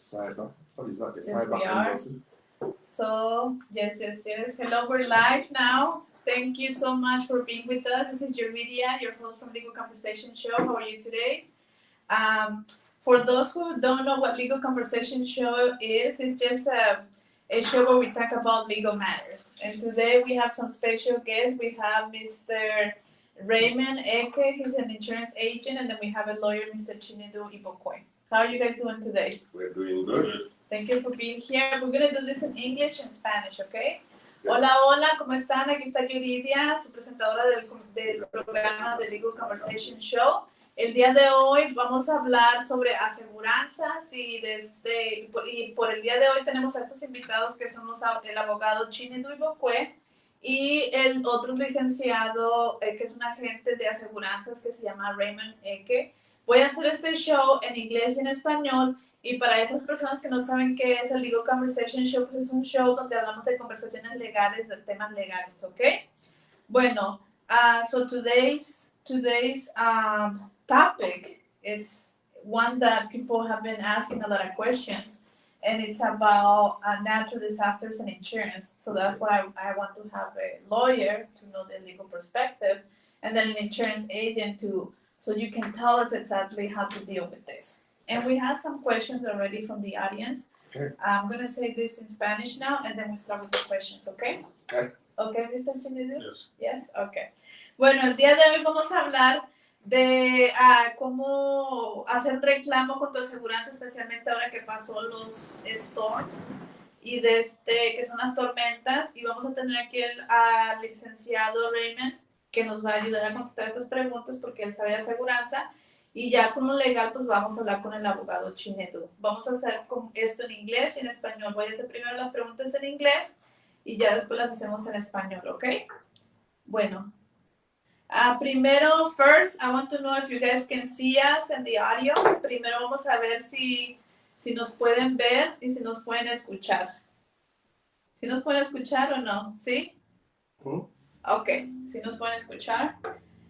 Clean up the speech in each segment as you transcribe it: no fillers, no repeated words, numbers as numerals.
cyber. What is that? The Yes, cyber we are. embassy. So, yes. Hello, we're live now. Thank you so much for being with us. This is Yuridia, your host from Legal Conversation Show. How are you today? For those who don't know what Legal Conversation Show is, it's just a show where we talk about legal matters. And today we have some special guests. We have Mr. Raymond Ekeh, he's an insurance agent, and then we have a lawyer, Mr. Chinedu Igbokwe. How are you guys doing today? We're doing good. Thank you for being here. We're going to do this in English and Spanish, okay? Hola, ¿cómo están? Aquí está Yuridia, su presentadora del programa de Legal Conversation Show. El día de hoy vamos a hablar sobre aseguranzas y por el día de hoy tenemos a estos invitados que somos el abogado Chinedu Igbokwe y el otro licenciado que es un agente de aseguranzas que se llama Raymond Ekeh. Voy a hacer este show en inglés y en español. Y para esas personas que no saben qué es el Legal Conversation Show, pues es un show donde hablamos de conversaciones legales, de temas legales, ¿ok? Bueno, so today's topic is one that people have been asking a lot of questions, and it's about natural disasters and insurance. So that's why I want to have a lawyer to know the legal perspective, and then an insurance agent so you can tell us exactly how to deal with this. And we have some questions already from the audience. Okay. I'm going to say this in Spanish now, and then we start with the questions, okay? Okay. Okay, Mr. Chinedu? Yes. Yes? Okay. Bueno, el día de hoy vamos a hablar de cómo hacer reclamo con tu aseguranza, especialmente ahora que pasó los storms y que son las tormentas. Y vamos a tener aquí al licenciado Raymond, que nos va a ayudar a contestar estas preguntas porque él sabe de aseguranza. Y ya con lo legal, pues vamos a hablar con el abogado Chinedu. Vamos a hacer esto en inglés y en español. Voy a hacer primero las preguntas en inglés y ya después las hacemos en español, ¿ok? Bueno. Primero, first, I want to know if you guys can see us in the audio. Primero vamos a ver si nos pueden ver y si nos pueden escuchar. ¿Si nos pueden escuchar o no? ¿Sí? Ok, si nos pueden escuchar.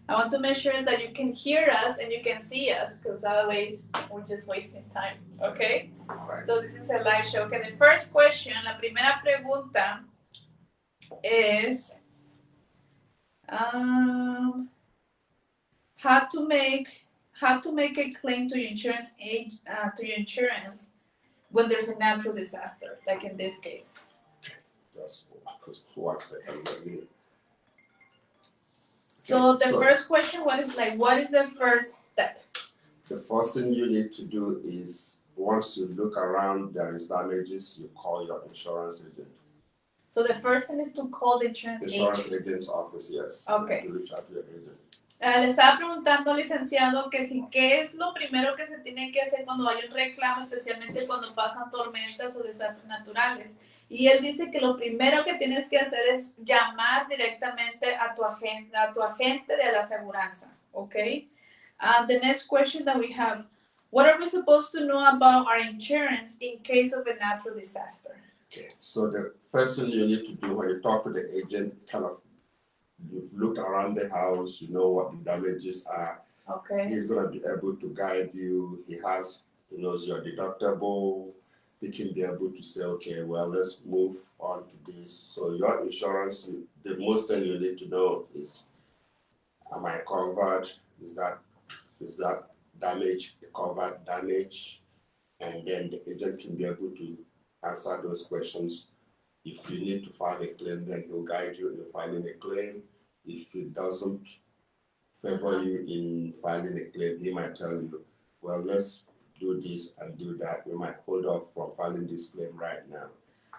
I want to make sure that you can hear us and you can see us, because otherwise we're just wasting time, okay? Right. So this is a live show. Okay, the first question, la primera pregunta es how to make a claim to your insurance when there's a natural disaster, like in this case. Just 1 second. Let me. So the first question, what is the first step? The first thing you need to do is, once you look around, there is damages, you call your insurance agent. So the first thing is to call the insurance agent's office, yes. Okay. To reach out to your agent. Le estaba preguntando, licenciado, que si qué es lo primero que se tiene que hacer cuando hay un reclamo, especialmente cuando pasan tormentas o desastres naturales. Y él dice que lo primero que tienes que hacer es llamar directamente a tu agente de la aseguranza, ¿ok? The next question that we have, what are we supposed to know about our insurance in case of a natural disaster? Okay, so the first thing you need to do when you talk to the agent, you've looked around the house, you know what the damages are. Okay. He's going to be able to guide you. He knows your deductible. He can be able to say, okay, well, let's move on to this. So your insurance, the most thing you need to know is, am I covered? Is that damage a covered damage? And then the agent can be able to answer those questions. If you need to file a claim, then he'll guide you in filing a claim. If it doesn't favor you in filing a claim, he might tell you, well, let's do this and do that. We might hold off from filing this claim right now.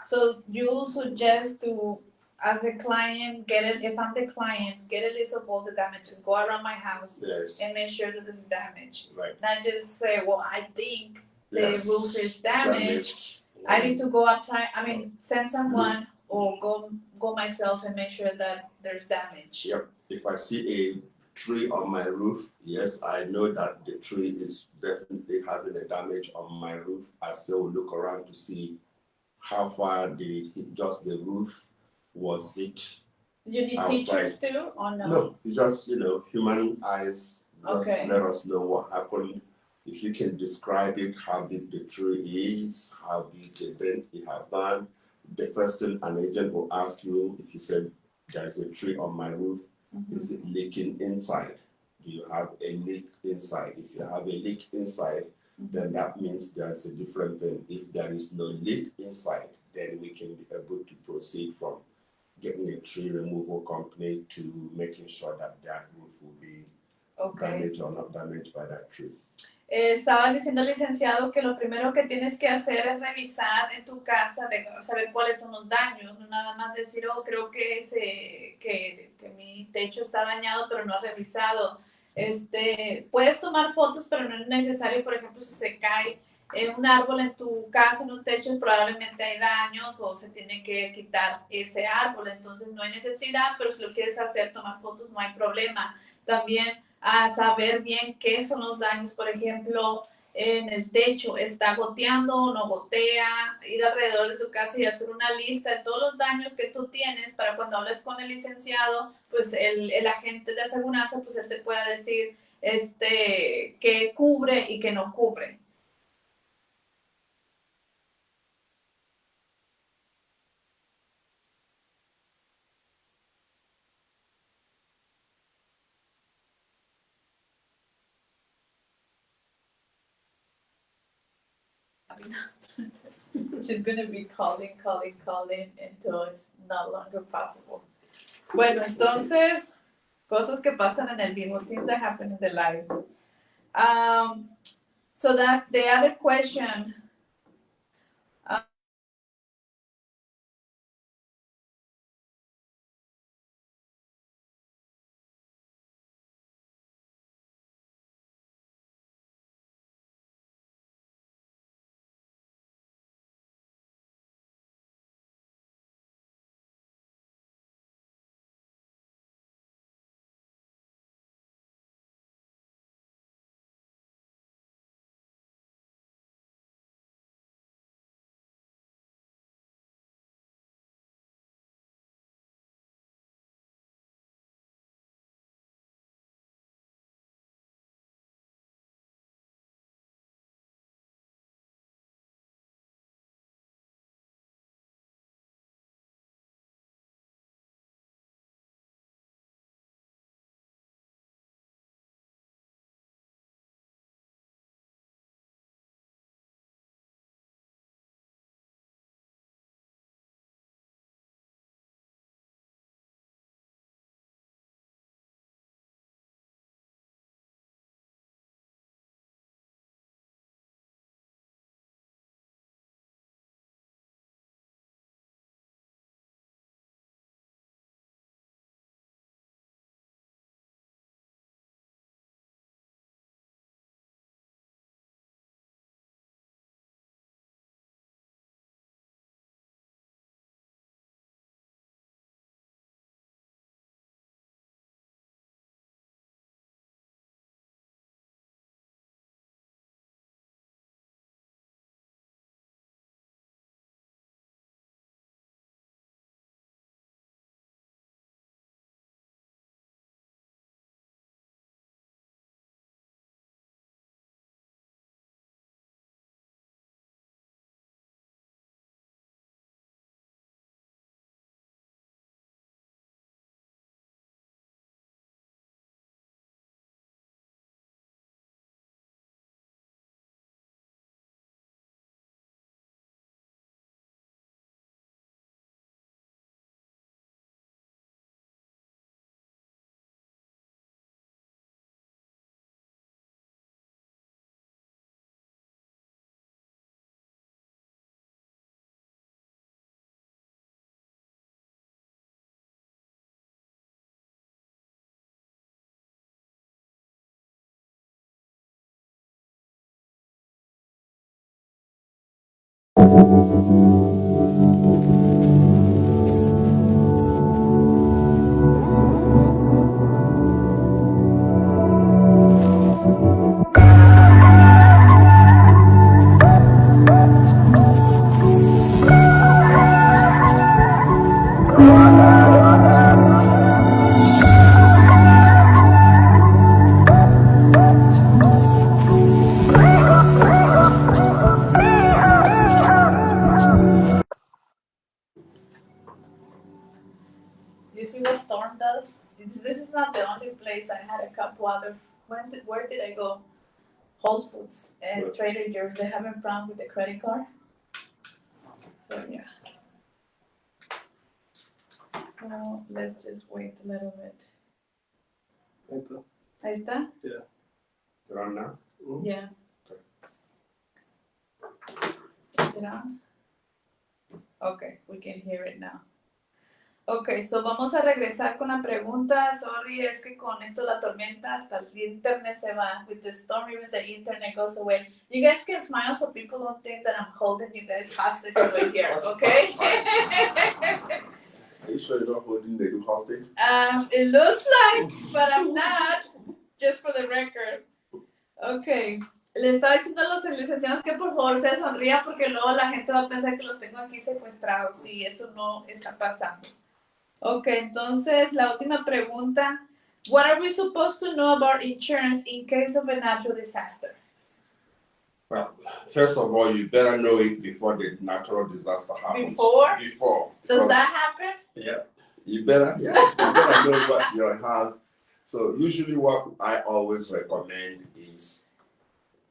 So you suggest to, as a client, if I'm the client, get a list of all the damages, go around my house, yes, and make sure that there's damage. Right. Not just say, well, I think yes, the roof is damaged. I need to go outside. Send someone or go myself and make sure that there's damage. Yep. If I see a tree on my roof, yes, I know that the tree is definitely having a damage on my roof. I still will look around to see how far did it hit just the roof. Was it You need outside? pictures too, or no? No, it's just, human eyes just Okay. let us know what happened. If you can describe it, how big the tree is, how big a dent it has done, the question an agent will ask you, if you said, there's a tree on my roof, is it leaking inside? Do you have a leak inside? If you have a leak inside, then that means there's a different thing. If there is no leak inside, then we can be able to proceed from getting a tree removal company to making sure that that roof will be damaged or not damaged by that tree. Estaba diciendo el licenciado que lo primero que tienes que hacer es revisar en tu casa, saber cuáles son los daños, no nada más decir, oh, creo que mi techo está dañado, pero no has revisado. Puedes tomar fotos, pero no es necesario. Por ejemplo, si se cae un árbol en tu casa, en un techo, probablemente hay daños o se tiene que quitar ese árbol, entonces no hay necesidad, pero si lo quieres hacer, tomar fotos, no hay problema. También a saber bien qué son los daños, por ejemplo, en el techo, ¿está goteando o no gotea? Ir alrededor de tu casa y hacer una lista de todos los daños que tú tienes para cuando hables con el licenciado, pues el agente de aseguranza, pues él te pueda decir qué cubre y qué no cubre. She's going to be calling until it's no longer possible. Bueno, entonces, cosas que pasan en el vivo, things that happen in the live. So that's the other question. see what Storm does? This is not the only place. I had a couple other. Where did I go? Whole Foods and Trader Joe's. They have a problem with the credit card. So yeah. Well, let's just wait a little bit. Ahí está? Yeah. You're on now? Mm-hmm. Yeah. Is it on? Okay, we can hear it now. Okay, so vamos a regresar con la pregunta. Sorry, es que con esto la tormenta hasta el internet se va. With the storm, even the internet goes away. You guys can smile so people don't think that I'm holding you guys hostage over here, okay? Are you sure you're not holding the hostage? It looks like, but I'm not. Just for the record. Okay. Le estaba diciendo a los licenciados que por favor se sonría porque luego la gente va a pensar que los tengo aquí secuestrados y eso no está pasando. Okay, entonces la última pregunta. What are we supposed to know about insurance in case of a natural disaster? Well, first of all, you better know it before the natural disaster happens. Before? Does that happen? Yeah. You better know what you have. So usually what I always recommend is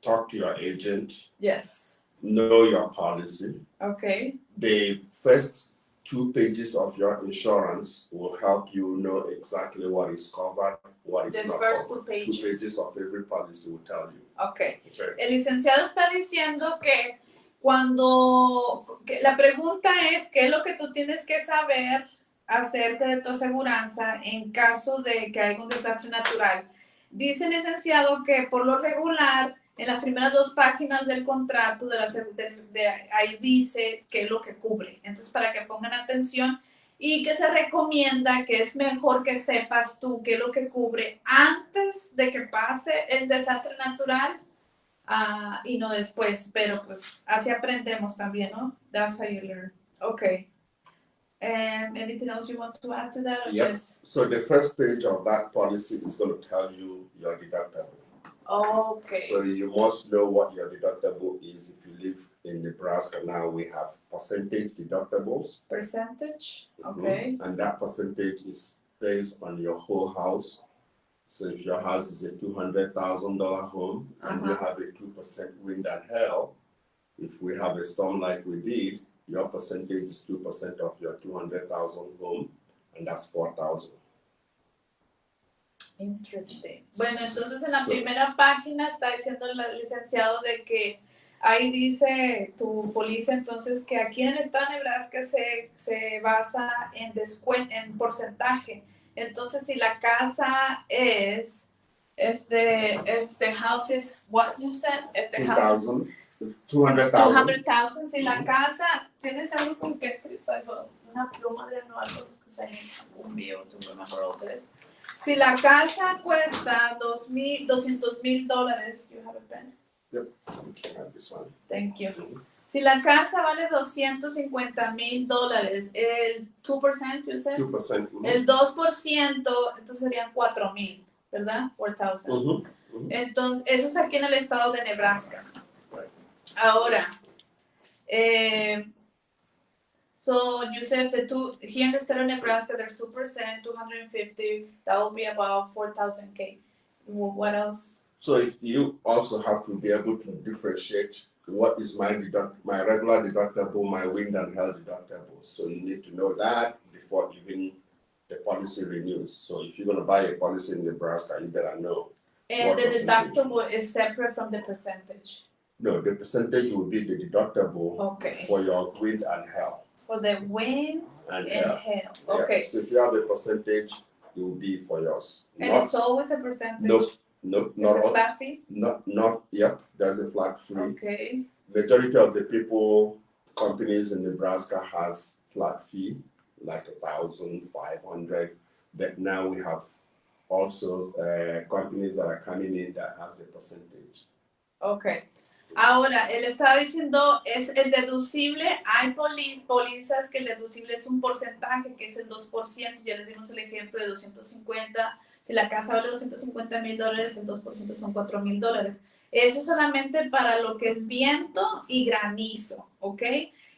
talk to your agent. Yes. Know your policy. Okay. The first 2 pages of your insurance will help you know exactly what is covered, what is not covered. The first 2 pages. 2 pages of every policy will tell you. Okay. El licenciado está diciendo que la pregunta es qué es lo que tú tienes que saber acerca de tu aseguranza en caso de que haya un desastre natural. Dice el licenciado que por lo regular en las primeras 2 páginas del contrato ahí dice qué es lo que cubre. Entonces, para que pongan atención y que se recomienda que es mejor que sepas tú qué es lo que cubre antes de que pase el desastre natural y no después. Pero pues así aprendemos también, ¿no? That's how you learn. Okay. Anything else you want to add to that? Yep. Just... So the first page of that policy is going to tell you your deductible. Okay. So you must know what your deductible is. If you live in Nebraska now, we have percentage deductibles. Percentage? Okay. Mm-hmm. And that percentage is based on your whole house. So if your house is a $200,000 home and you have a 2% wind and hail, if we have a storm like we did, your percentage is 2% of your 200,000 home, and that's 4,000. Interesting. Bueno, entonces en la primera página está diciendo el licenciado de que ahí dice tu póliza, entonces que aquí en el estado de Nebraska se basa en porcentaje. Entonces si la casa es, if the house is, what you said? If the 2,000. 200,000. Si la casa, ¿tienes algo con que escrito algo? Una pluma de no algo que sea un bio, tu mejor otra vez. Si la casa cuesta $200,000, you have a pen? Yep, we can have this one. Thank you. Si la casa vale $250,000, el 2%, you said? 2%. El 2%, entonces serían $4,000, ¿verdad? 4,000. Entonces, eso es aquí en el estado de Nebraska. Ahora, so you said here in the state of Nebraska, there's 2%, 250, that will be about 4,000 What else? So if you also have to be able to differentiate what is my regular deductible, my wind and hail deductible. So you need to know that before even the policy renews. So if you're going to buy a policy in Nebraska, you better know. And the deductible is separate from the percentage? No, the percentage will be the deductible for your wind and hail. For the wind and hail. Okay. Yeah. So if you have a percentage, it will be for yours. And it's always a percentage? Nope, not a flat fee? Yep, there's a flat fee. Okay. Majority of the companies in Nebraska has flat fee, like $1,500. But now we have also companies that are coming in that has a percentage. Okay. Ahora, él está diciendo, es el deducible, hay pólizas que el deducible es un porcentaje, que es el 2%, ya les dimos el ejemplo de 250, si la casa vale $250,000, el 2% son $4,000. Eso solamente para lo que es viento y granizo, ¿ok?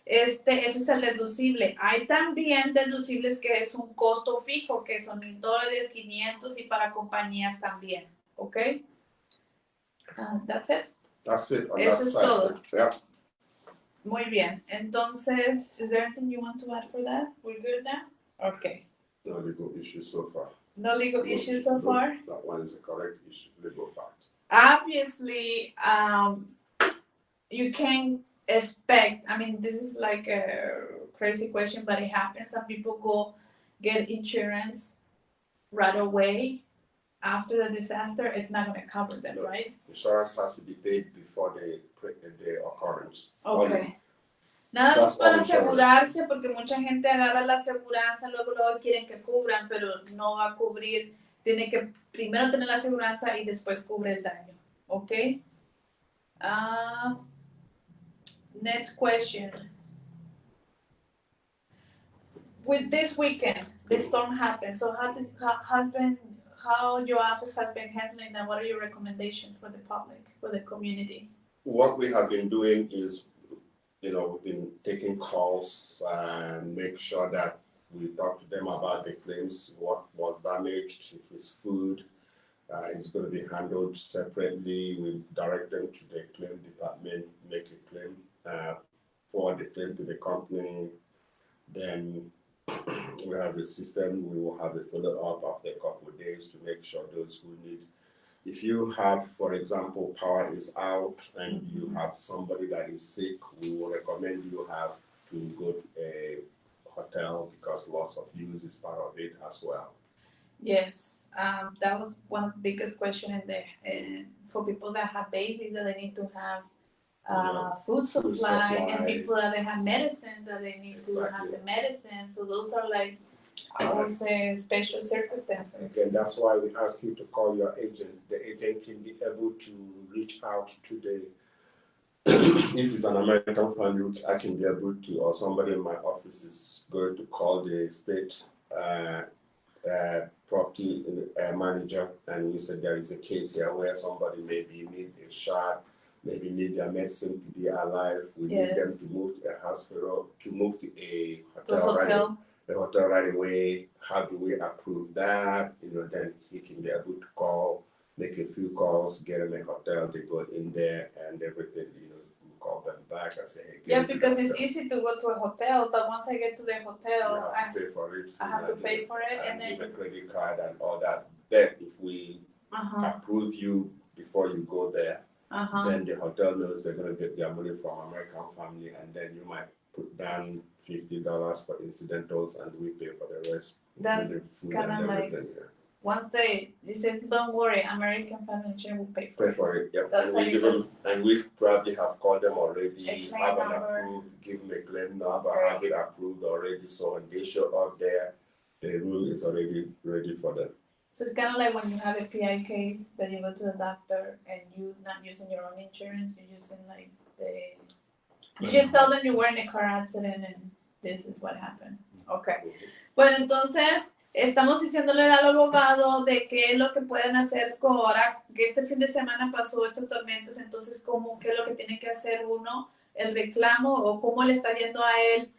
ese es el deducible. Hay también deducibles que es un costo fijo, que son $1,000, 500 y para compañías también. ¿Ok? That's it. That's it on Eso that es side. todo. Yeah. Muy bien. Entonces, is there anything you want to add for that? We're good now? Okay. No legal issues so far. No legal issues so far? That one is a correct issue, legal fact. Obviously, you can expect, I mean, this is like a crazy question, but it happens. Some people go get insurance right away after the disaster. It's not going to cover them, No. right? Insurance has to be paid before the occurrence. Okay. Nada más para asegurarse, porque mucha gente agarra la aseguranza, luego quieren que cubran, pero no va a cubrir. Tiene que primero tener la aseguranza y después cubre el daño. ¿Ok? Next question. With this weekend, the storm happened. So how your office has been handling that? What are your recommendations for the public, for the community? What we have been doing is, we've been taking calls and make sure that we talk to them about the claims, what was damaged, if it's food, it's going to be handled separately. We direct them to the claim department, make a claim, forward the claim to the company. Then we have a system, we will have a follow-up after a couple of days to make sure those who need. If you have, for example, power is out and you have somebody that is sick, we will recommend you have to go to a hotel because loss of use is part of it as well. Yes, that was one of the biggest questions for people that have babies, that they need to have food supply, and people that they have medicine, that they need to have the medicine. So those are like, I would say, special circumstances. Again, that's why we ask you to call your agent. The agent can be able to reach out to the, if it's an American family, I can be able to, or somebody in my office is going to call the state property manager, and we said there is a case here where somebody maybe need a shot, maybe need their medicine to be alive. We need them to move to a hospital, to move to a hotel. The hotel right away. How do we approve that? Then he can be able to call, make a few calls, get in a hotel, they go in there and everything, we call them back and say, hey, yeah, because it's easy to go to a hotel, but once I get to the hotel, I have to pay for it. I have to pay for it, and then give a credit card and all that. Then if we approve you before you go there, then the hotel knows they're going to get their money from American Family, and then you might put down $50 for incidentals, and we pay for the rest. That's kind of like, once you said, don't worry, American Family Insurance will pay for it. Yep. That's and we probably have called them already, have an number. approved, give them a claim number, have it approved already. So when they show up there, the room is already ready for them. So it's kind of like when you have a PI case that you go to the doctor and you're not using your own insurance, you're using like you just tell them you were in a car accident and this is what happened. Okay. Bueno, entonces estamos diciéndole al abogado de qué es lo que pueden hacer ahora que este fin de semana pasó estas tormentas, entonces qué es lo que tiene que hacer uno, el reclamo o cómo le está yendo a él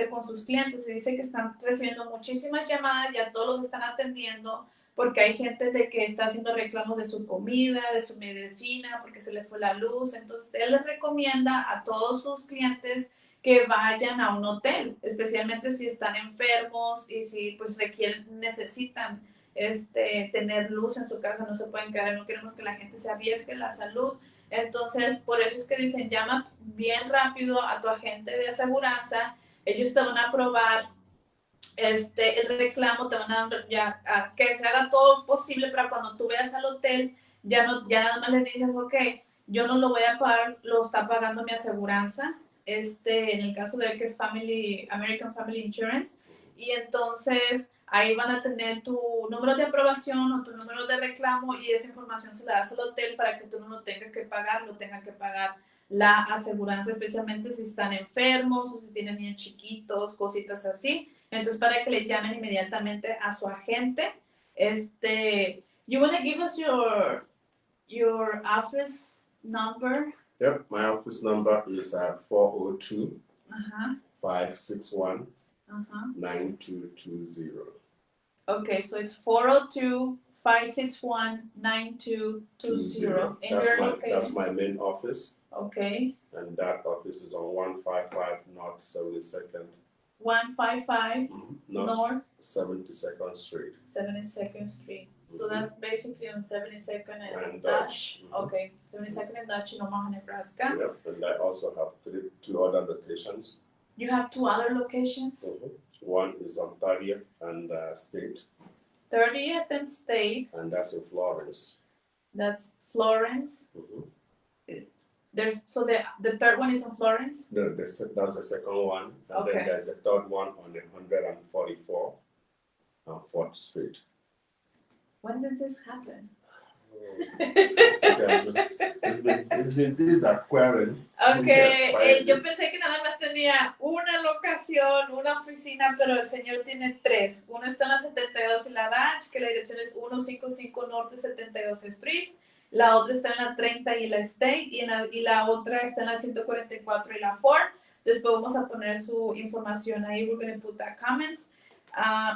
con sus clientes. Y dice que están recibiendo muchísimas llamadas, ya todos los están atendiendo, porque hay gente de que está haciendo reclamos de su comida, de su medicina, porque se le fue la luz. Entonces, él les recomienda a todos sus clientes que vayan a un hotel, especialmente si están enfermos y si pues necesitan tener luz en su casa, no se pueden quedar, no queremos que la gente se arriesgue la salud. Entonces, por eso es que dicen, llama bien rápido a tu agente de aseguranza, ellos te van a aprobar el reclamo, te van a dar que se haga todo posible para cuando tú veas al hotel, ya nada más le dices, ok, yo no lo voy a pagar, lo está pagando mi aseguranza, en el caso de que es American Family Insurance, y entonces ahí van a tener tu número de aprobación o tu número de reclamo y esa información se la das al hotel para que tú no lo tengas que pagar, lo tenga que pagar la aseguranza, especialmente si están enfermos o si tienen niños chiquitos, cositas así. Entonces, para que le llamen inmediatamente a su agente. You want to give us your office number? Yep, my office number is 402 402-561-9220. Okay, so it's 402-561-9220. That's my main office. Okay. And that office is on 155 North 72nd. 155 North 72nd Street. 72nd Street. So that's basically on 72nd and Dutch. Okay, 72nd and Dutch in Omaha, Nebraska. Yep, and I also have two other locations. You have two other locations? One is on 30th and State. 30th and State. And that's in Florence. That's Florence. So the third one is in Florence? No, that's the second one. And then there's a third one on 144 on 4th Street. When did this happen? It's been this acquiring. Okay, yo pensé que nada más tenía una locación, una oficina, pero el señor tiene tres. Uno está en la 72 y la Dutch, que la dirección es 155 Norte 72 Street. La otra está en la 30 y la State, y la otra está en la 144 y la Ford. Después vamos a poner su información ahí. We're going to put that comments.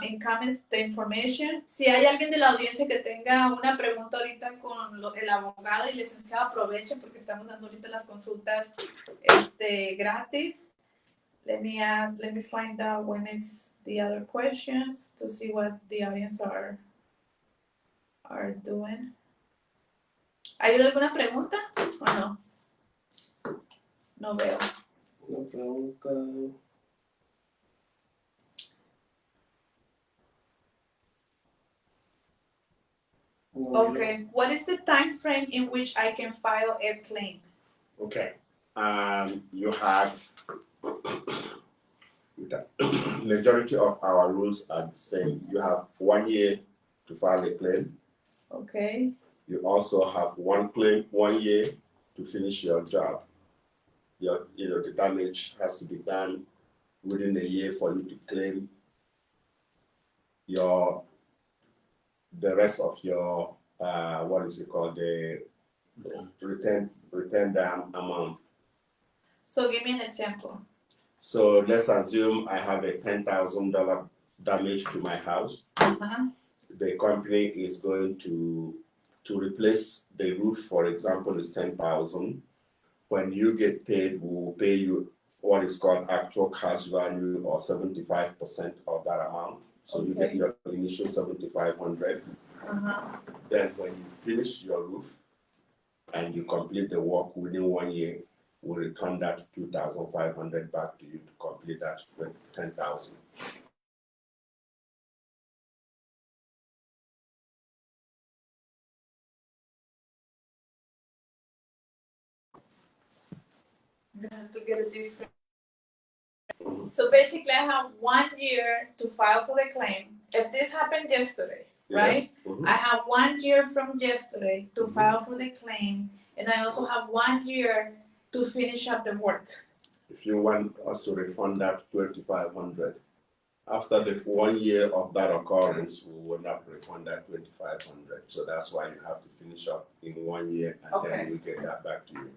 In comments the information. Si hay alguien de la audiencia que tenga una pregunta ahorita con el abogado y licenciado, aprovechen porque estamos dando ahorita las consultas gratis. Let me find out when is the other questions to see what the audience are doing. ¿Hay alguna pregunta o no? No veo. Una pregunta. Okay, what is the time frame in which I can file a claim? Okay, you have majority of our rules are the same. You have 1 year to file a claim. Okay. You also have 1 year to finish your job. The damage has to be done within a year for you to claim the rest of your the return amount. So give me an example. So let's assume I have a $10,000 damage to my house. The company is going to replace the roof, for example, is $10,000. When you get paid, we will pay you what is called actual cash value, or 75% of that amount. So you get your initial $7,500. Then when you finish your roof and you complete the work within 1 year, we'll return that $2,500 back to you to complete that $10,000. You have to get a different. So basically, I have 1 year to file for the claim. If this happened yesterday, right? I have 1 year from yesterday to file for the claim, and I also have 1 year to finish up the work. If you want us to refund that $2,500, after the 1 year of that occurrence, we will not refund that $2,500. So that's why you have to finish up in 1 year, and then we get that back to you.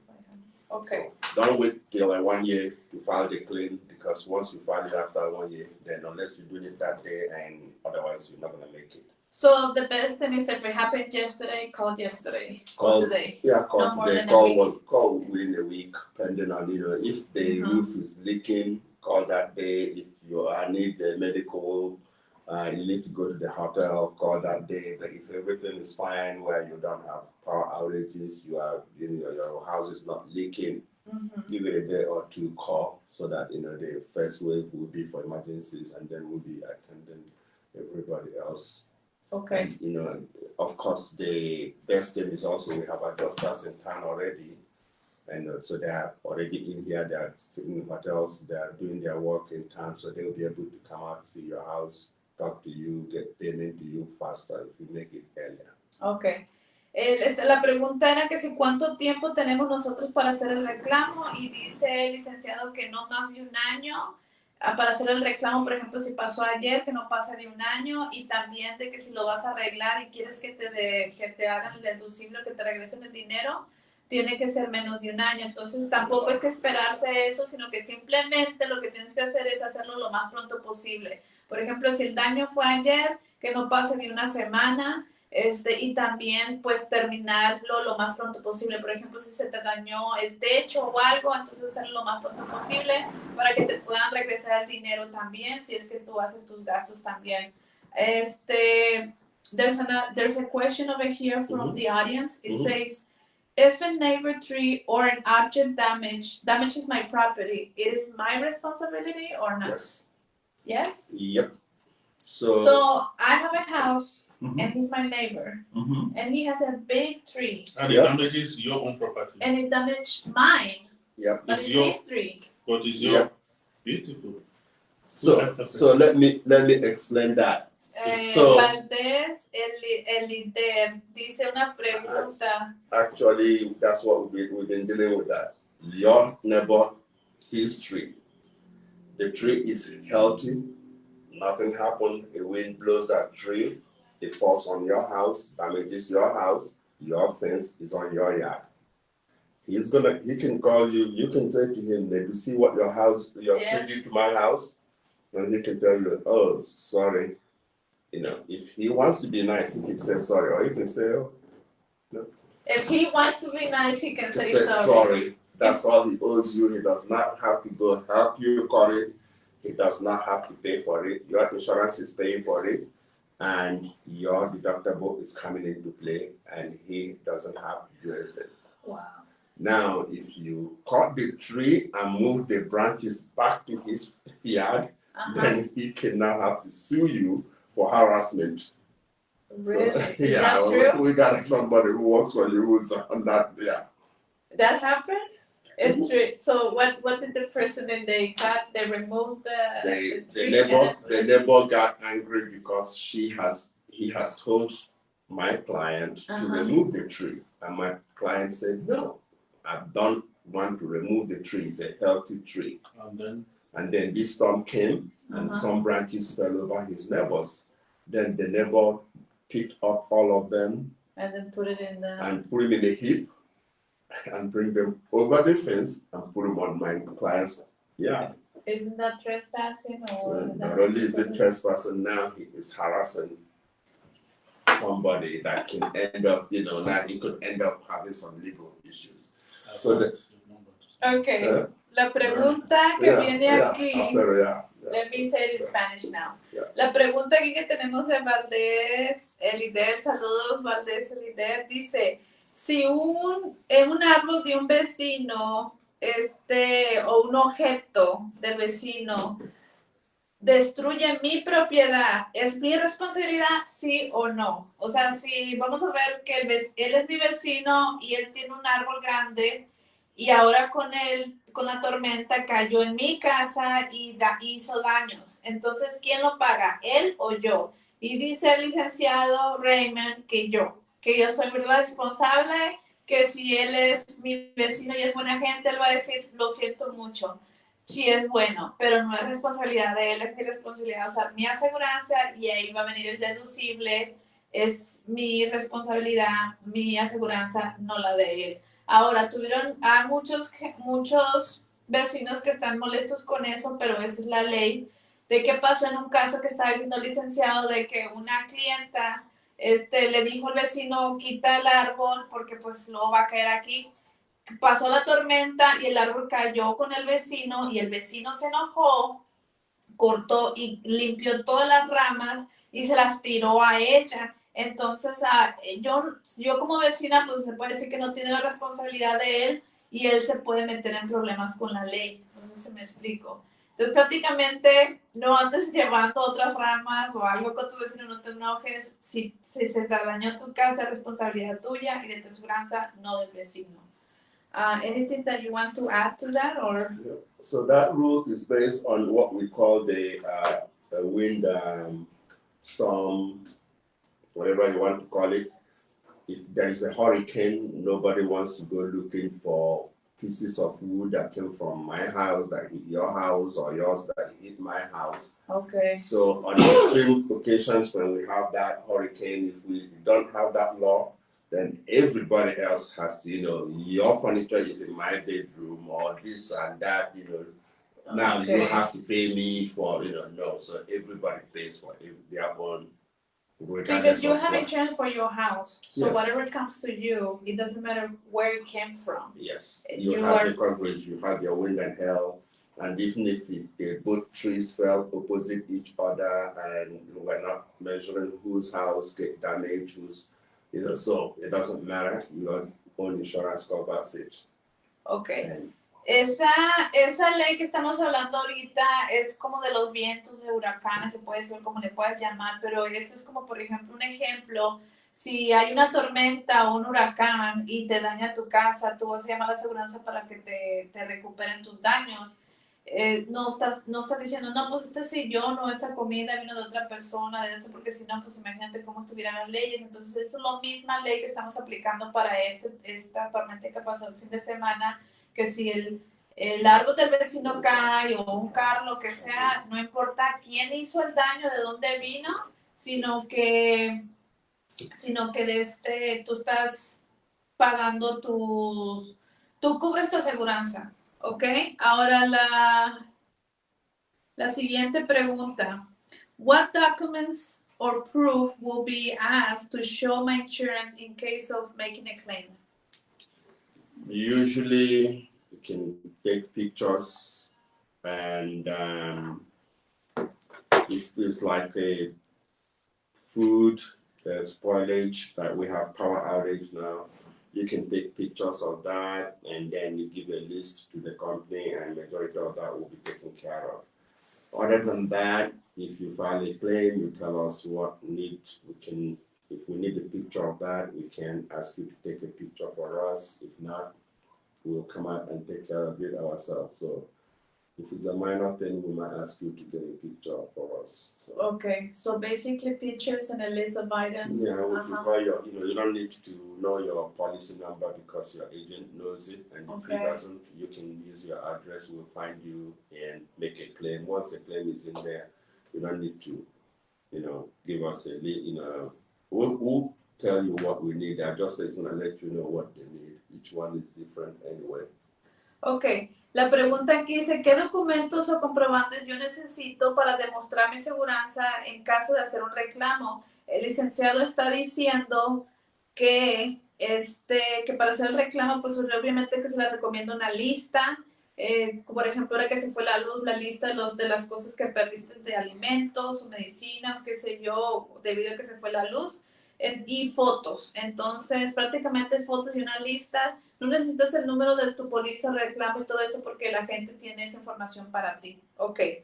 Okay. So don't wait till 1 year to file the claim, because once you file it after 1 year, then unless you do it that day, and otherwise you're not going to make it. So the best thing is, if it happened yesterday, call yesterday. Call today. Yeah, call no today. Call within a week, depending on if the roof is leaking. Call that day. If you need the medical, you need to go to the hotel. Call that day. But if everything is fine, where you don't have power outages, your house is not leaking, give it a day or two. Call so that the first wave will be for emergencies, and then we'll be attending everybody else. Okay. And, of course, the best thing is also we have adjusters in town already, and so they are already in here. They are sitting in hotels. They are doing their work in town, so they will be able to come out, see your house, talk to you, get payment to you faster if you make it earlier. Okay. La pregunta era que si cuánto tiempo tenemos nosotros para hacer el reclamo, y dice el licenciado que no más de 1 año. Para hacer el reclamo, por ejemplo, si pasó ayer, que no pase de 1 año, y también de que si lo vas a arreglar y quieres que te hagan el deducible, que te regresen el dinero, tiene que ser menos de un año. Entonces tampoco hay que esperarse eso, sino que simplemente lo que tienes que hacer es hacerlo lo más pronto posible. Por ejemplo, si el daño fue ayer, que no pase de una semana, y también pues terminarlo lo más pronto posible. Por ejemplo, si se te dañó el techo o algo, entonces hacerlo lo más pronto posible para que te puedan regresar el dinero también, si es que tú haces tus gastos también. There's a question over here from the audience. It says, if a neighbor tree or an object damages my property, it is my responsibility or not? Yes. Yes? Yep. So I have a house, and he's my neighbor, and he has a big tree. And it damages your own property. And it damaged mine. Yep. But it's his tree. But it's your beautiful. So let me explain that. Valdés, el líder, dice una pregunta. Actually, that's what we've been dealing with that. Your neighbor, his tree. The tree is healthy. Nothing happened. A wind blows that tree. It falls on your house, damages your house. Your fence is on your yard. He can call you. You can say to him, "Maybe see what your tree did to my house," and he can tell you, "Oh, sorry." You know, if he wants to be nice, he can say sorry, or he can say, "Oh, no." If he wants to be nice, he can say sorry. Sorry. That's all he owes you. He does not have to go help you cut it. He does not have to pay for it. Your insurance is paying for it, and your deductible is coming into play, and he doesn't have to do anything. Wow. Now, if you cut the tree and move the branches back to his yard, then he can now have to sue you for harassment. Really? So, Is that true? we got somebody who works for you who's on that. Yeah. That happened? It's true. So what did the person then they removed the tree? The neighbor got angry because he has told my client to remove the tree, and my client said, "No, I don't want to remove the tree. It's a healthy tree." And then this storm came, and some branches fell over his neighbors. Then the neighbor picked up all of them and then put it in a heap and bring them over the fence and put them on my client's yard. Isn't that trespassing? Or not only is it trespassing, now he is harassing somebody that can end up, now he could end up having some legal issues. Okay. La pregunta que viene aquí, let me say it in Spanish now. La pregunta aquí que tenemos de Valdés, el líder, saludos Valdés, el líder, dice, si un árbol de un vecino, o un objeto del vecino destruye mi propiedad, ¿es mi responsabilidad, sí o no? O sea, si vamos a ver que él es mi vecino y él tiene un árbol grande, y ahora con la tormenta cayó en mi casa y hizo daños. Entonces, ¿quién lo paga? ¿Él o yo? Y dice el licenciado Raymond que yo soy responsable, que si él es mi vecino y es buena gente, él va a decir, lo siento mucho, si es bueno, pero no es responsabilidad de él, es mi responsabilidad, o sea, mi aseguranza, y ahí va a venir el deducible, es mi responsabilidad, mi aseguranza, no la de él. Ahora, hay muchos vecinos que están molestos con eso, pero esa es la ley. ¿De qué pasó en un caso que estaba diciendo el licenciado de que una clienta le dijo al vecino, quita el árbol porque pues luego va a caer aquí? Pasó la tormenta y el árbol cayó con el vecino y el vecino se enojó, cortó y limpió todas las ramas y se las tiró a ella. Entonces, yo como vecina, pues se puede decir que no tiene la responsabilidad de él y él se puede meter en problemas con la ley. No sé si me explico. Entonces, prácticamente no andes llevando otras ramas o algo con tu vecino, no te enojes. Si se te dañó tu casa, es responsabilidad tuya y de tu aseguranza, no del vecino. Anything that you want to add to that? Or? So that rule is based on what we call the wind storm, whatever you want to call it. If there is a hurricane, nobody wants to go looking for pieces of wood that came from my house that hit your house or yours that hit my house. Okay. So on extreme occasions when we have that hurricane, if we don't have that law, then everybody else has to, your furniture is in my bedroom or this and that, now you have to pay me for, no. So everybody pays for their own. Because you have insurance for your house, so yes. whatever comes to you, it doesn't matter where it came from. Yes, you have the coverage, you have your wind and hail, and even if both trees fell opposite each other and we're not measuring whose house get damaged, whose, so it doesn't matter, your own insurance covers it. Okay. And esa ley que estamos hablando ahorita es como de los vientos, de huracanes, se puede ser como le puedas llamar, pero eso es como, por ejemplo, un ejemplo, si hay una tormenta o un huracán y te daña tu casa, tú vas a llamar a la aseguranza para que te recuperen tus daños. No estás diciendo, no, pues este sillón no, esta comida vino de otra persona, de esto, porque si no, pues imagínate cómo estuvieran las leyes. Entonces, esto es la misma ley que estamos aplicando para esta tormenta que pasó el fin de semana, que si el árbol del vecino cae o un carro, lo que sea, no importa quién hizo el daño, de dónde vino, sino que tú estás pagando tú cubres tu aseguranza, ¿ok? Ahora la siguiente pregunta. What documents or proof will be asked to show my insurance in case of making a claim? usually you can take pictures, and if it's like a food spoilage, that we have power outage now, you can take pictures of that and then you give a list to the company and majority of that will be taken care of. Other than that, if you file a claim, you tell us what if we need a picture of that, we can ask you to take a picture for us. If not, we'll come out and take care of it ourselves. So if it's a minor thing, we might ask you to get a picture for us. So, okay, so basically pictures and a list of items. Yeah, we require you don't need to know your policy number because your agent knows it, and if he doesn't, you can use your address. We'll find you and make a claim. Once a claim is in there, you don't need to, give us a we'll tell you what we need. Our adjuster is going to let you know what they need. Each one is different anyway. Okay. La pregunta aquí dice, ¿qué documentos o comprobantes yo necesito para demostrar mi seguranza en caso de hacer un reclamo? El licenciado está diciendo que para hacer el reclamo, pues obviamente que se le recomienda una lista, por ejemplo, ahora que se fue la luz, la lista de las cosas que perdiste de alimentos o medicinas, qué sé yo, debido a que se fue la luz, y fotos. Entonces, prácticamente fotos y una lista. No necesitas el número de tu póliza, reclamo y todo eso porque la gente tiene esa información para ti. Okay.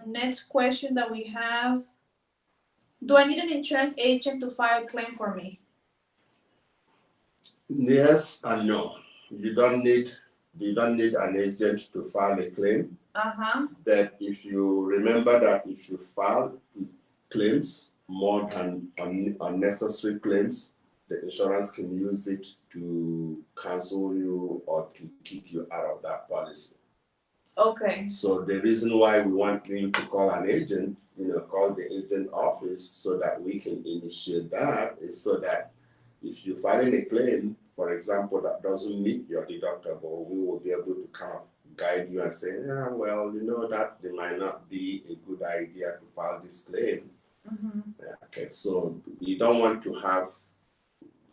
Next question that we have. Do I need an insurance agent to file a claim for me? Yes and no. You don't need an agent to file a claim. That if you remember that if you file claims, more than unnecessary claims, the insurance can use it to cancel you or to kick you out of that policy. Okay. So the reason why we want you to call an agent, call the agent office so that we can initiate that is so that if you file a claim, for example, that doesn't meet your deductible, we will be able to kind of guide you and say, that they might not be a good idea to file this claim. Okay, so you don't want to have,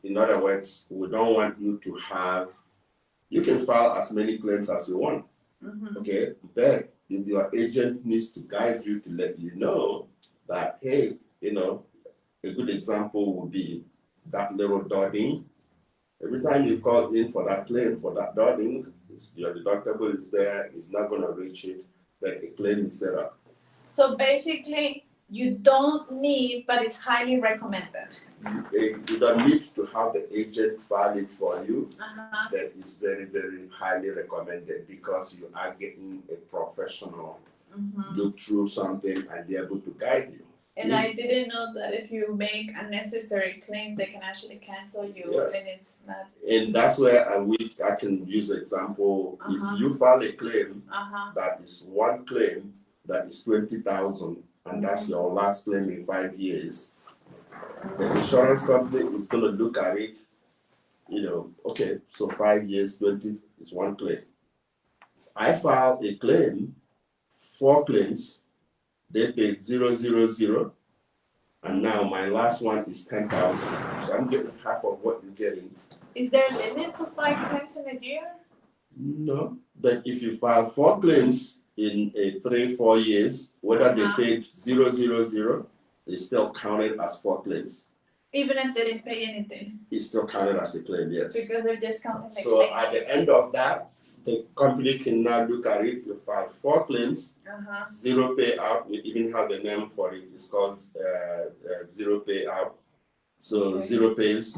in other words, we don't want you to have, you can file as many claims as you want, okay? But if your agent needs to guide you to let you know that, hey, a good example would be that little dotting. Every time you call in for that claim, for that dotting, your deductible is there, it's not going to reach it, but a claim is set up. So basically, you don't need, but it's highly recommended. You don't need to have the agent file it for you. That is very, very highly recommended because you are getting a professional look through something and be able to guide you. And I didn't know that if you make unnecessary claim, they can actually cancel you. Yes. And it's not. And that's where I can use example. If you file a claim that is one claim that is $20,000, and that's your last claim in 5 years, The insurance company is going to look at it, okay, so 5 years, 20 is one claim. I filed a claim, 4 claims, they paid 000, and now my last one is 10,000. So I'm getting half of what you're getting. Is there a limit to 5 claims in a year? No, but if you file 4 claims in a 3-4 years, whether they paid 000, it's still counted as 4 claims. Even if they didn't pay anything? It's still counted as a claim, yes. Because they're discounting the So claims. at the end of that, the company can now look at it. You file 4 claims, 0 payout. We even have a name for it. It's called 0 payout. So 0 pays,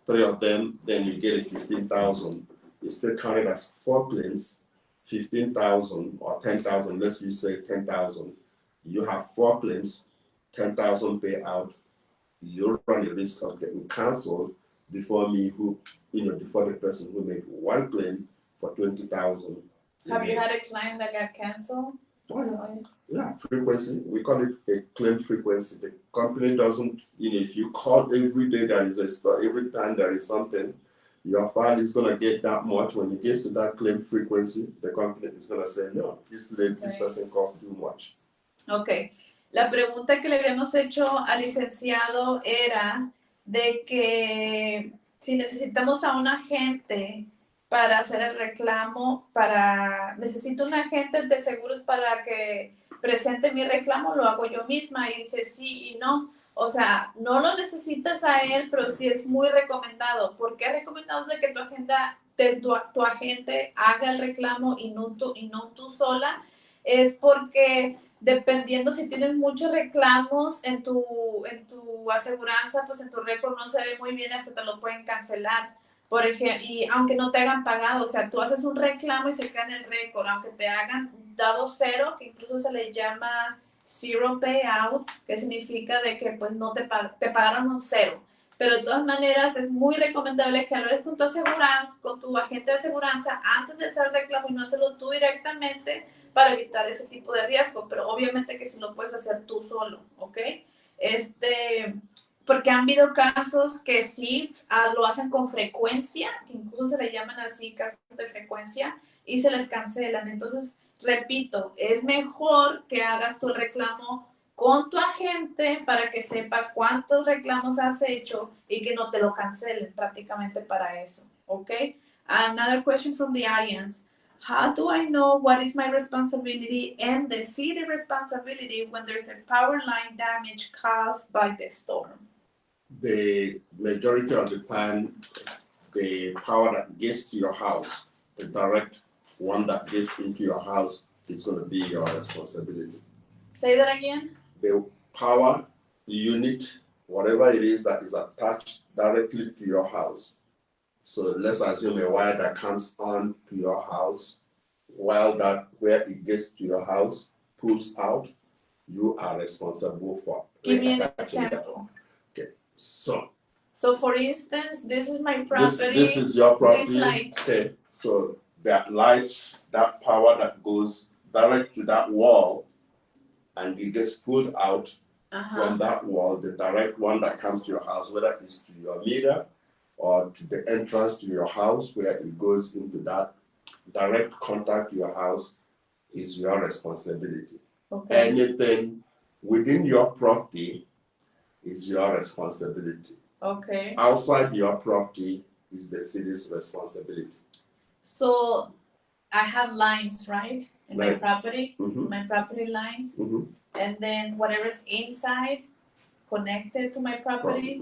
3 of them, then you get a 15,000. It's still counted as 4 claims, 15,000 or 10,000. Let's just say 10,000. You have 4 claims, 10,000 payout. You run the risk of getting cancelled before before the person who made 1 claim for 20,000. Have you had a client that got canceled? Oh, yeah, frequency. We call it a claim frequency. The company doesn't, if you call every day there is a store, every time there is something, your file is going to get that much. When it gets to that claim frequency, the company is going to say, no, this person calls too much. Okay. La pregunta que le habíamos hecho al licenciado era de que si necesitamos a un agente para hacer el reclamo, necesito un agente de seguros para que presente mi reclamo, lo hago yo misma, y dice sí y no. O sea, no lo necesitas a él, pero sí es muy recomendado. ¿Por qué es recomendado de que tu agente haga el reclamo y no tú sola? Es porque dependiendo si tienes muchos reclamos en tu aseguranza, pues en tu récord no se ve muy bien, hasta te lo pueden cancelar. Por ejemplo, y aunque no te hagan pagado, o sea, tú haces un reclamo y se queda en el récord, aunque te hagan dado 0, que incluso se le llama zero payout, que significa de que pues no te pagaron un 0. Pero de todas maneras es muy recomendable que hables con tu aseguranza, con tu agente de aseguranza antes de hacer el reclamo y no hacerlo tú directamente para evitar ese tipo de riesgo, pero obviamente que si lo puedes hacer tú solo, ¿ok? Porque han habido casos que sí lo hacen con frecuencia, que incluso se le llaman así casos de frecuencia, y se les cancelan. Entonces, repito, es mejor que hagas tu reclamo con tu agente para que sepa cuántos reclamos has hecho y que no te lo cancelen prácticamente para eso, ¿ok? Another question from the audience. How do I know what is my responsibility and the city responsibility when there's a power line damage caused by the storm? The majority of the time, the power that gets to your house, the direct one that gets into your house, is going to be your responsibility. Say that again. The power unit, whatever it is that is attached directly to your house. So let's assume a wire that comes on to your house, while where it gets to your house pulls out, you are responsible for. Give me an example. Okay, so for instance, this is my property. This is your property. This light. Okay, so that light, that power that goes direct to that wall, and it gets pulled out from that wall, the direct one that comes to your house, whether it's to your meter or to the entrance to your house where it goes into that direct contact to your house, is your responsibility. Okay. Anything within your property is your responsibility. Okay. Outside your property is the city's responsibility. So I have lines, right? In my property, my property lines, and then whatever's inside connected to my property,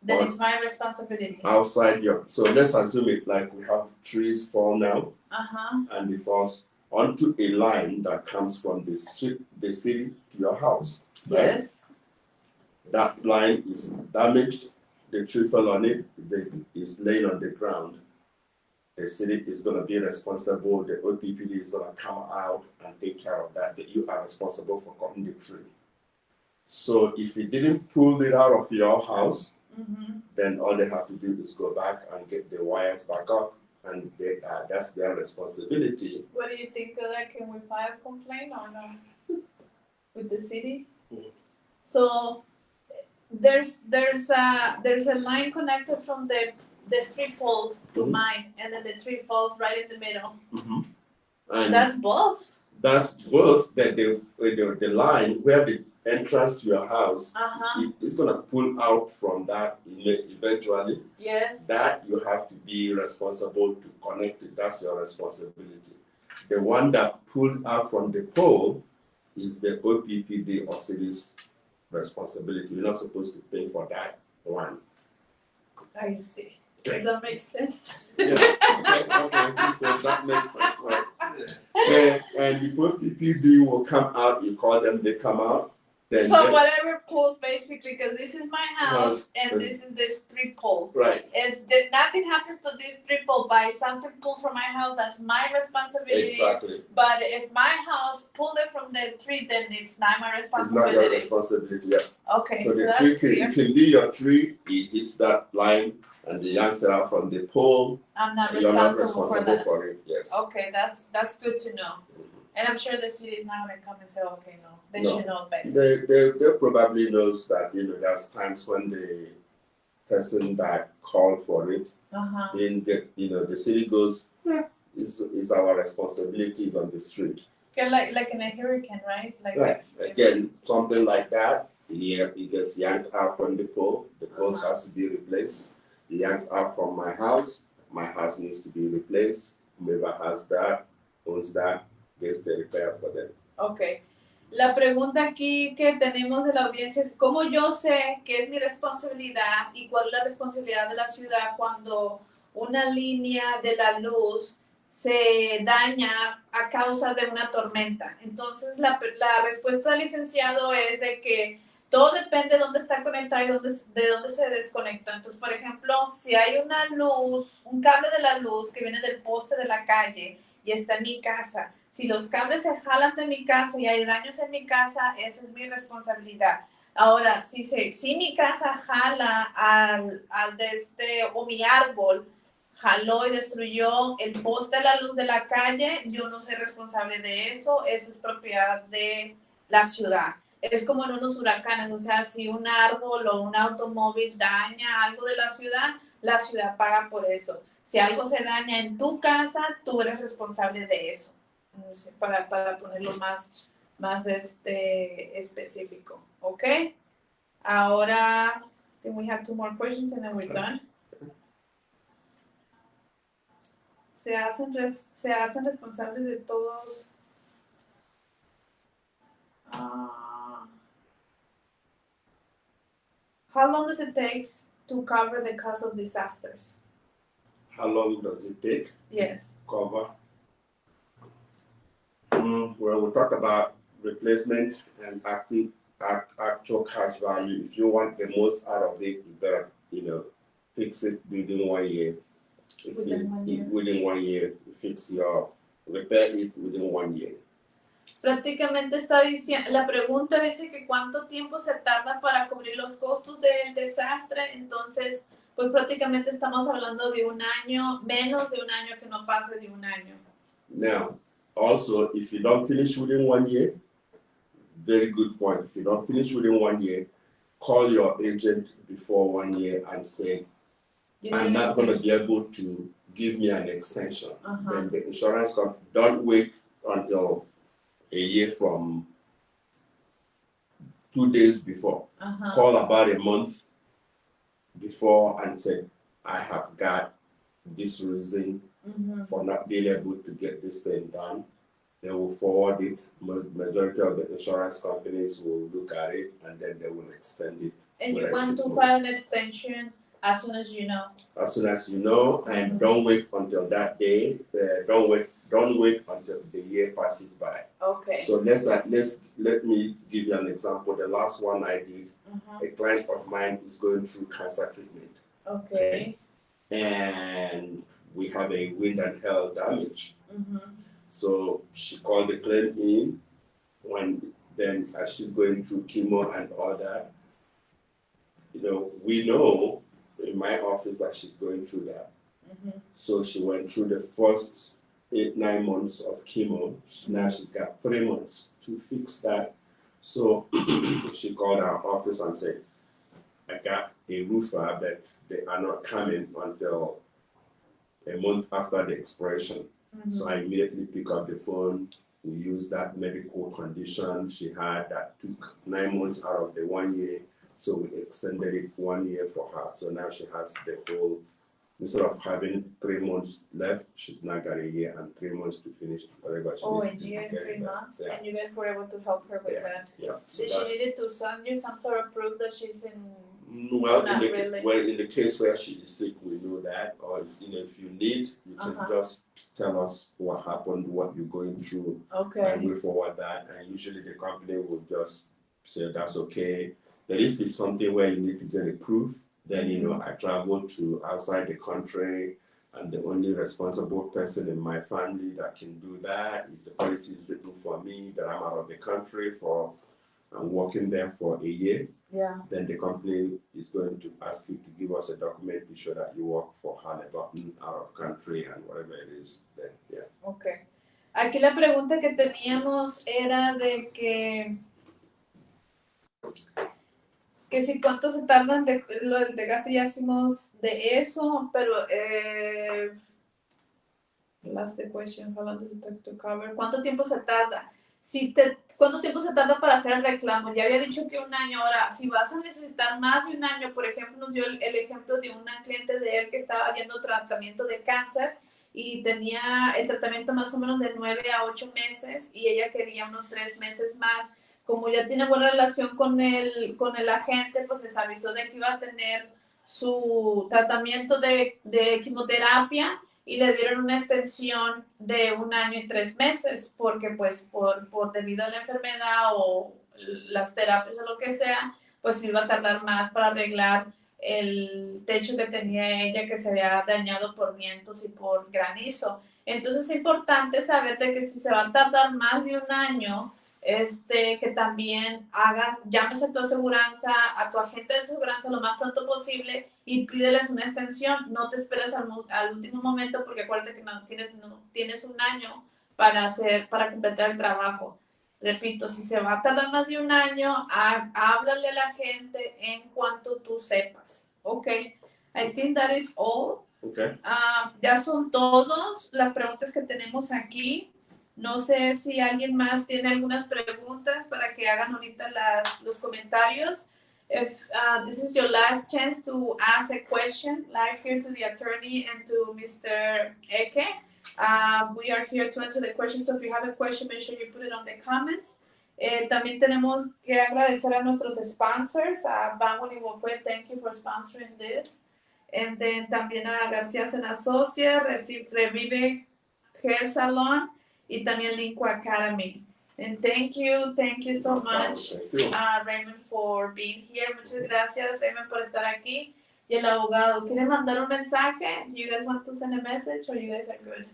then it's my responsibility. Outside so let's assume it like we have trees fall now, and it falls onto a line that comes from the city to your house. Right? Yes. That line is damaged. The tree fell on it. It's laying on the ground. The city is going to be responsible. The OPPD is going to come out and take care of that. But you are responsible for cutting the tree. So if you didn't pull it out of your house, then all they have to do is go back and get the wires back up, and that's their responsibility. What do you think of that? Can we file a complaint or no with the city? So there's a line connected from the street pole to mine, and then the tree falls right in the middle. And that's both. That's both. That the line where the entrance to your house is gonna pull out from that eventually. Yes. That you have to be responsible to connect it. That's your responsibility. The one that pulled out from the pole is the OPPD or city's responsibility. You're not supposed to pay for that one. I see. Does that make sense? Yeah. Okay. So that makes sense, right? And the OPPD will come out. You call them, they come out. Then so whatever pulls, basically, because this is my house and this is the street pole. Right. If nothing happens to this street pole by something pulled from my house, that's my responsibility. Exactly. But if my house pulled it from the tree, then it's not my responsibility. It's not your responsibility, yeah. Okay, so the that's tree clear. It can be your tree, it hits that line and the yanks it out from the pole. I'm not You're not responsible responsible for it, yes. Okay, that's good to know. And I'm sure the city is not going to come and say, okay, no, they should know better. They probably knows that, there's times when the person that called for it didn't get, the city goes, it's our responsibility, it's on the street. Okay, like in a hurricane, right? Right. Again, something like that, it gets yanked out from the pole, the pole has to be replaced. It yanks out from my house needs to be replaced. Whoever has that, owns that, gets the repair for them. Okay. La pregunta aquí que tenemos de la audiencia es ¿cómo yo sé qué es mi responsabilidad y cuál es la responsabilidad de la ciudad cuando una línea de la luz se daña a causa de una tormenta? Entonces la respuesta del licenciado es de que todo depende de dónde está conectado y de dónde se desconectó. Entonces, por ejemplo, si hay una luz, un cable de la luz que viene del poste de la calle y está en mi casa, si los cables se jalan de mi casa y hay daños en mi casa, esa es mi responsabilidad. Ahora, si mi casa jala o mi árbol jaló y destruyó el poste de la luz de la calle, yo no soy responsable de eso es propiedad de la ciudad. Es como en unos huracanes, o sea, si un árbol o un automóvil daña algo de la ciudad paga por eso. Si algo se daña en tu casa, tú eres responsable de eso. Para ponerlo más específico, ¿ok? Ahora, I think we have 2 more questions and then we're done. Se hacen responsables de todos. How long does it take to cover the cost of disasters? How long does it take? Yes. Cover? Well, we talk about replacement and actual cash value. If you want the most out of it, you better, fix it within 1 year. Within 1 year, repair it within 1 year. Prácticamente está diciendo, la pregunta dice que cuánto tiempo se tarda para cubrir los costos del desastre, entonces, pues prácticamente estamos hablando de 1 año, menos de 1 año, que no pase de 1 año. Now, also, if you don't finish within 1 year, very good point. If you don't finish within 1 year, call your agent before 1 year and say, I'm not going to be able to give me an extension. Then the insurance company, don't wait until a year from 2 days before. Call about a month before and say, I have got this reason for not being able to get this thing done. They will forward it. Majority of the insurance companies will look at it and then they will extend it. And you want to file an extension as soon as you know. As soon as you know, and don't wait until that day. Don't wait until the year passes by. Okay. So let me give you an example. The last one I did, a client of mine is going through cancer treatment. Okay. And we have a wind and hail damage. So she called the claim in as she's going through chemo and all that. We know in my office that she's going through that. So she went through the first 8-9 months of chemo. Now she's got 3 months to fix that. So she called our office and said, I got a roofer, but they are not coming until a month after the expiration. So I immediately pick up the phone. We use that medical condition she had that took 9 months out of the 1 year. So we extended it 1 year for her. So now she has the whole, instead of having 3 months left, she's now got a year and 3 months to finish whatever she Oh, needs a to year and get 3 it done. months, Yeah. and you guys were able to help her with Yeah. that. Yeah. So Did she need to send you some sort of proof that she's in? well, Not really. in the case where she is sick, we know that. Or if you need, you can just tell us what happened, what you're going through, and we forward that. And usually the company will just say that's okay. But if it's something where you need to get a proof, then I travel to outside the country, and the only responsible person in my family that can do that is the policy is written for me that I'm out of the country for. I'm working there for a year. Yeah. Then the company is going to ask you to give us a document to show that you work for Halliburton out of country and whatever it is. Then, yeah. Okay. Aquí la pregunta que teníamos era de que si cuánto se tardan de lo del desgaste, ya hicimos de eso, pero last question, how long does it take to cover? ¿Cuánto tiempo se tarda? ¿Cuánto tiempo se tarda para hacer el reclamo? Ya había dicho que 1 año. Ahora, si vas a necesitar más de 1 año, por ejemplo, nos dio el ejemplo de una cliente de él que estaba yendo tratamiento de cáncer y tenía el tratamiento más o menos de 9 a 8 meses y ella quería unos 3 meses más. Como ya tiene buena relación con el agente, pues les avisó de que iba a tener su tratamiento de quimioterapia y le dieron una extensión de 1 año y 3 meses, porque pues por debido a la enfermedad o las terapias o lo que sea, pues iba a tardar más para arreglar el techo que tenía ella que se había dañado por vientos y por granizo. Entonces es importante saber de que si se va a tardar más de 1 año, que también llames a tu aseguranza, a tu agente de aseguranza lo más pronto posible y pídeles una extensión. No te esperes al último momento, porque acuérdate que no tienes 1 año para completar el trabajo. Repito, si se va a tardar más de 1 año, háblale a la gente en cuanto tú sepas. Okay, I think that is all. Okay. Ya son todas las preguntas que tenemos aquí. No sé si alguien más tiene algunas preguntas para que hagan ahorita los comentarios. If this is your last chance to ask a question live here to the attorney and to Mr. Ekeh. We are here to answer the questions. So if you have a question, make sure you put it on the comments. También tenemos que agradecer a nuestros sponsors, a Raymond Igbokwe, thank you for sponsoring this. And then también a García and Associates, Revive Hair Salon, y también Lingua Academy. And thank you so much, Raymond, for being here. Muchas gracias, Raymond, por estar aquí. Y el abogado, ¿quiere mandar un mensaje? You guys want to send a message or you guys are good?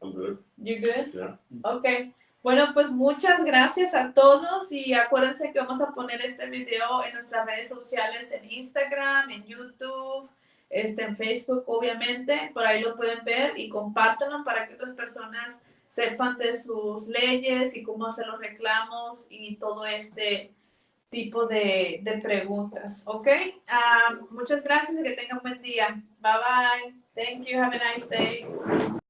I'm good. You good? Yeah. Okay. Bueno, pues muchas gracias a todos y acuérdense que vamos a poner este video en nuestras redes sociales, en Instagram, en YouTube, en Facebook, obviamente. Por ahí lo pueden ver y compártanlo para que otras personas sepan de sus leyes y cómo hacer los reclamos y todo este tipo de preguntas. ¿Ok? Muchas gracias y que tengan un buen día. Bye bye. Thank you. Have a nice day.